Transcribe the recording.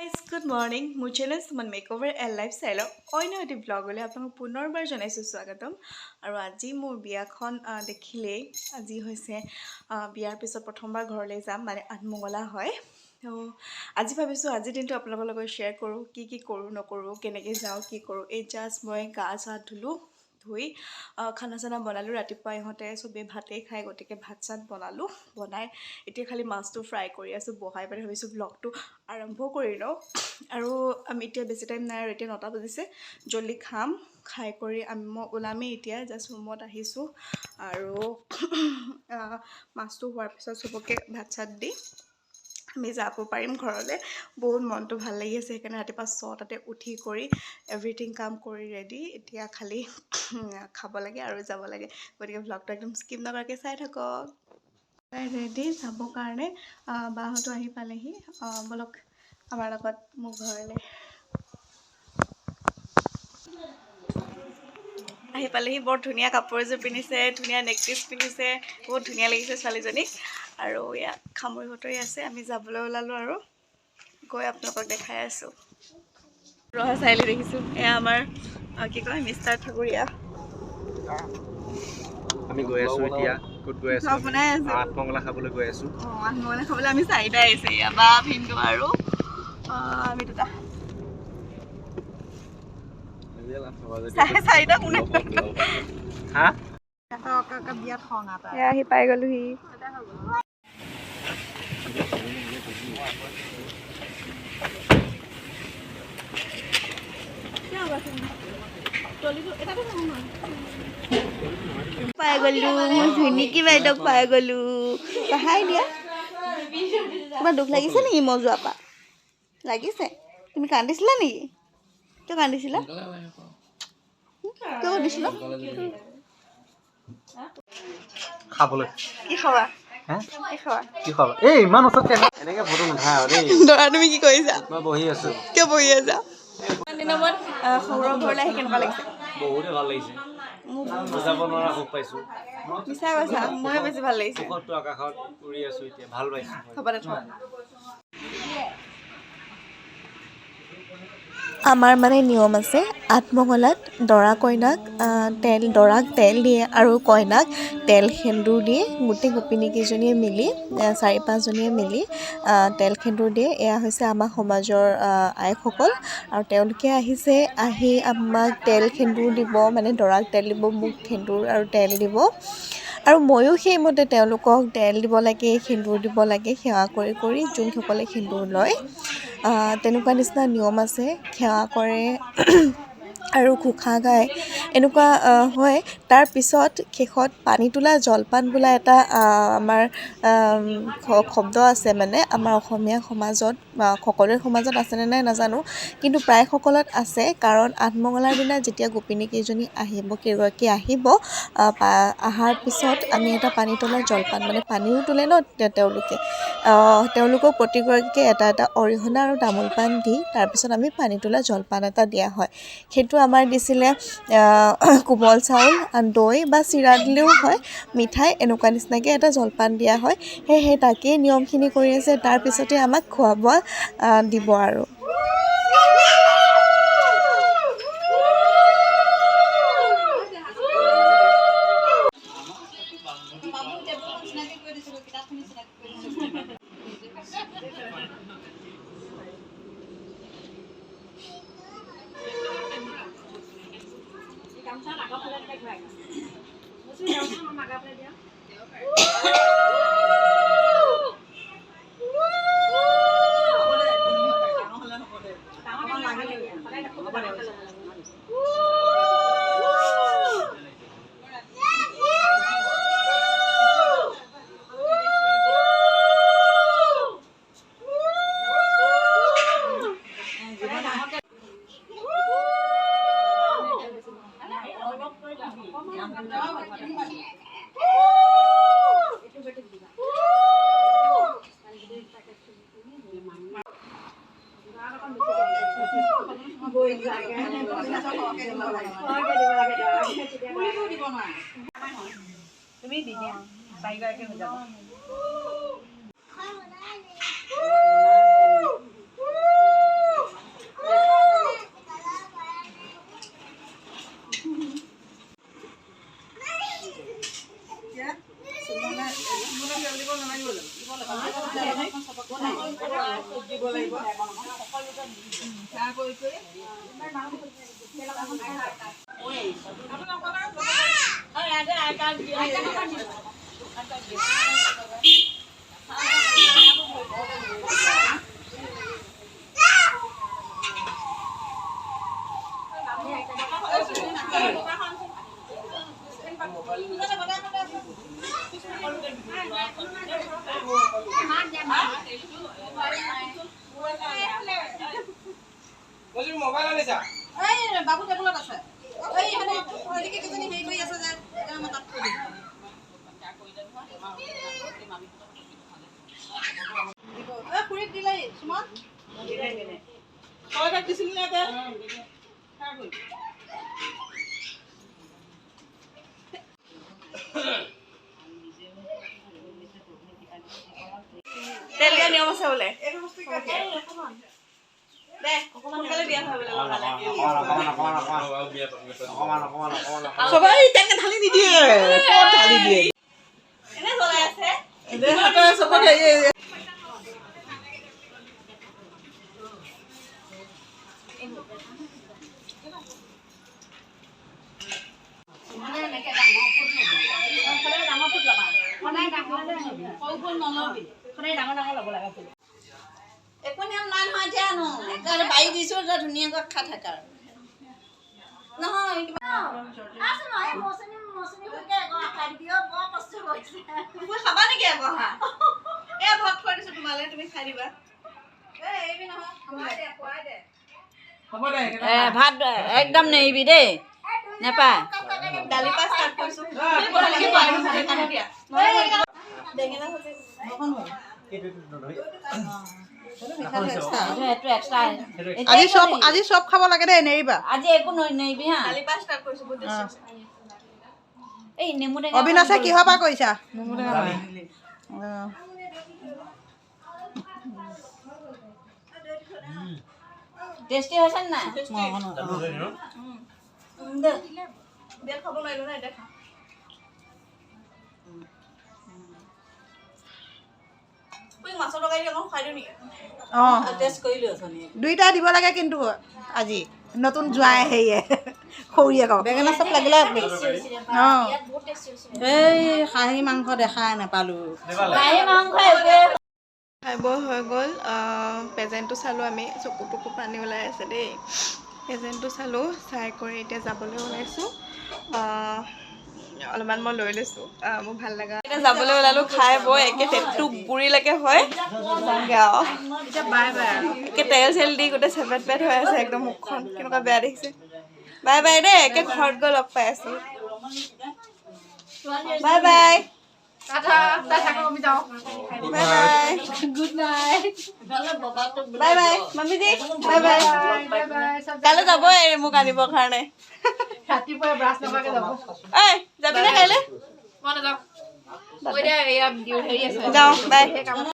Guys good morning মোৰ channel Suman makeover and লাইফষ্টাইলৰ অন্য এটি ব্লগলৈ আপোনালোক পুনৰবাৰ জনাইছোঁ স্বাগতম। আৰু আজি মোৰ বিয়াখন দেখিলেই আজি হৈছে বিয়াৰ পিছত প্ৰথমবাৰ ঘৰলৈ যাম, মানে আঠমঙলা হয়। তো আজি ভাবিছোঁ আজিৰ দিনটো আপোনালোকৰ লগত শ্বেয়াৰ কৰোঁ, কি কৰোঁ নকৰোঁ, কেনেকৈ যাওঁ কি কৰোঁ। এই জাষ্ট মই গা চা ধুলোঁ, ধুই খানা চানা বনালোঁ। ৰাতিপুৱা ইহঁতে চবেই ভাতেই খায়, গতিকে ভাত চাত বনালোঁ। বনাই এতিয়া খালি মাছটো ফ্ৰাই কৰি আছোঁ, বহাই পেলাই ভাবিছোঁ ব্লগটো আৰম্ভ কৰি লওঁ। আৰু আমি এতিয়া বেছি টাইম নাই, আৰু এতিয়া 9টা বাজিছে, জল্দি খাম। খাই কৰি মই ওলামেই এতিয়া, জাষ্ট ৰুমত আহিছোঁ। আৰু মাছটো হোৱাৰ পিছত চবকে ভাত চাত দি আমি যাব পাৰিম ঘৰলৈ। বহুত মনটো ভাল লাগি আছে, সেইকাৰণে ৰাতিপুৱা 6টাতে উঠি কৰি এভৰিথিং কাম কৰি ৰেডি। এতিয়া খালি খাব লাগে আৰু যাব লাগে, গতিকে ভ্লগটো একদম স্কিপ নকৰাকৈ চাই থাকক। ৰেডি যাবৰ কাৰণে বাহঁতো আহি পালেহি। বলক আমাৰ লগত মোৰ ঘৰলৈ। আহি পালেহি, বৰ ধুনীয়া কাপোৰ এযোৰ পিন্ধিছে, ধুনীয়া নেকপিচ পিন্ধিছে, বহুত ধুনীয়া লাগিছে ছোৱালীজনীক। আৰু ইয়াত খামৰি বতৰি আছে, আমি যাবলৈ ওলালোঁ আৰু গৈ আপোনালোকক দেখাই আছোঁ। ৰহা চাৰিআলি দেখিছোঁ, এয়া আমাৰ কি কয় মিষ্টাৰ ঠাকুৰীয়া। আমি গৈ আছোঁ এতিয়া, ক'ত গৈ আছোঁ? আঠমঙলা খাবলৈ গৈ আছোঁ। আঠমঙলা খাবলৈ আমি 4টা আহিছে, এয়া বা ভিনটো আৰু আমি 2টা। 4টা কোনে হা? আহি পাই গ'লোহি। পাই গ'লো, মোৰ ধুনীকি বাইদেউক পাই গ'লো। হাই দিয়া। তোমাৰ দুখ লাগিছে নেকি মই যোৱাৰ পৰা? লাগিছে? তুমি কান্দিছিলা নেকি? কিয় কান্দিছিলা? কিয় কান্দিছিলা? খাবলৈ কি খাবা? কি খাবা? এই ইমান ওচৰত এনেকে ফটো নুঠা আৰু দেই। দৰা তুমি কি কৰিছা? মই বহি আছোঁ। কিয় বহি আছা? ইমান দিনৰ মূৰত সৌৰভ ঘৰলৈ আহি কেনেকুৱা লাগিছে? বহুতে ভাল লাগিছে, বুজাব নোৱাৰা সুখ পাইছোঁ। মিছা কৈছা, মোৰে বেছি ভাল লাগিছে। সুখতটো আকাশত উৰি আছোঁ এতিয়া, ভাল পাইছোঁ। হ'ব দে থওঁ। আমাৰ মানে নিয়ম আছে, আঠমঙলাত দৰা কইনাক দৰাক তেল দিয়ে আৰু কইনাক তেল সেন্দুৰ দিয়ে। গোটেই গোপিনীকেইজনীয়ে মিলি 4-5জনীয়ে মিলি তেল সেন্দুৰ দিয়ে। এয়া হৈছে আমাৰ সমাজৰ আইসকল, আৰু তেওঁলোকে আহিছে, আহি আমাক তেল সেন্দুৰ দিব, মানে দৰাক তেল দিব, মোক সেন্দুৰ আৰু তেল দিব। আৰু ময়ো সেইমতে তেওঁলোকক তেল দিব লাগে, সেন্দুৰ দিব লাগে, সেৱা কৰি যোনসকলে সেন্দুৰ লয়। তেনেকুৱা নিচিনা নিয়ম আছে, সেৱা কৰে আৰু ঘোষা গায়, এনেকুৱা হয়। তাৰপিছত শেষত পানী তোলা জলপান বোলা এটা আমাৰ শব্দ আছে, মানে আমাৰ অসমীয়া সমাজত, সকলোৰে সমাজত আছেনে নাই নাজানো, কিন্তু প্ৰায়সকলত আছে। কাৰণ আঠমঙলাৰ দিনা যেতিয়া গোপিনীকেইজনী আহিব, কেইগৰাকী আহিব, অহাৰ পিছত আমি এটা পানী তোলা জলপান, মানে পানীও তোলে ন তেওঁলোকক প্ৰতিগৰাকীকে এটা অৰিহণা আৰু তামোল পাণ দি তাৰপিছত আমি পানী তোলা জলপান এটা দিয়া হয়। সেইটো আমাৰ দিছিলে কোমল চাউল, দৈ বা চিৰা দিলেও হয়, মিঠাই, এনেকুৱা নিচিনাকৈ এটা জলপান দিয়া হয়। সেই তাকেই নিয়মখিনি কৰি আছে, তাৰপিছতে আমাক খোৱা বোৱা দিব আৰু। তুমি দি দিয়া, 4গৰাকী হৈ যাব। মোবাইল আনিছা এই বাবু টেবুলত আছে এই হেনে ওইদিকে কিজনী হেৰি কৰি আছে যে মই তাত থৈ দিম এই খুৰীক দিলে সুমন দিলে তই তাক দিছিলি নে তে তেল দিয়া নিয়ম আছে বোলে এইটো বস্তু দে সোনকালে দিয়া হয় বোলে সবাই তেল ঢালি নিদিয়ে ক'ত ঢালি দিয়ে এনে জ্বলাই আছে দে হাতে চবকে একো নিয়ম নাই নহয় জানো একেবাৰে বাৰী দিছোঁ যে ধুনীয়াকৈ খা থাকা নহয় খাবা নেকি আকৌ হা এই ভাত খুৱাই দিছোঁ তোমালে তুমি খাই দিবা ভাত একদম নেৰিবি দেই নেপায় দালি পাছ ষ্টাৰ্ট কৰিছোঁ বেঙেনা ভাজি আজি চব খাব লাগে দেই নেৰিবা আজি একো নেৰিবি হা দালি পাছ ষ্টাৰ্ট কৰিছোঁ বহুত এই নেমু টেঙা অবিনাশে কিহৰ পৰা কৰিছা টেষ্টি হৈছে নাই বেল খাব নোৱাৰিলো না এতিয়া খা মাছৰ তৰকাৰী দি অকণ খাই দিওঁ নেকি অঁ টেষ্ট কৰিলোঁ অথনি দুইটা দিব লাগে কিন্তু আজি নতুন জোৱাই হেৰিয়ে সৰুৰীয়েকক বেঙেনা চব লাগিলে অঁ এই খাহী মাংস দেখাই নাপালোঁ খাহী মাংস খাই বৈ হৈ গ'ল পেজেণ্টটো চালোঁ আমি চকু টকু পানী ওলাই আছে দেই পেজেণ্টটো চালোঁ চাই কৰি এতিয়া যাবলৈ ওলাইছোঁ অলপমান মই লৈ লৈছোঁ মোৰ ভাল লগা এতিয়া যাবলৈ ওলালোঁ খাই বৈ একে পেটটো বুঢ়ীলৈকে হয় যামগৈ আৰু একে তেল চেল দি গোটেই চেপেট পেট হৈ আছে একদম মুখখন কেনেকুৱা বেয়া দেখিছে বাই বাই দেই একে ঘৰত গৈ লগ পাই আছোঁ bye bye bye bye good night bye bye মামিজি bye bye কাইলৈ যাবই মোক আনিবৰ কাৰণে ৰাতিপুৱাই ব্ৰাছ নকৰাকৈ যাব ঐ যাবি নে কাইলৈ মই নাযাওঁ যাওঁ বাই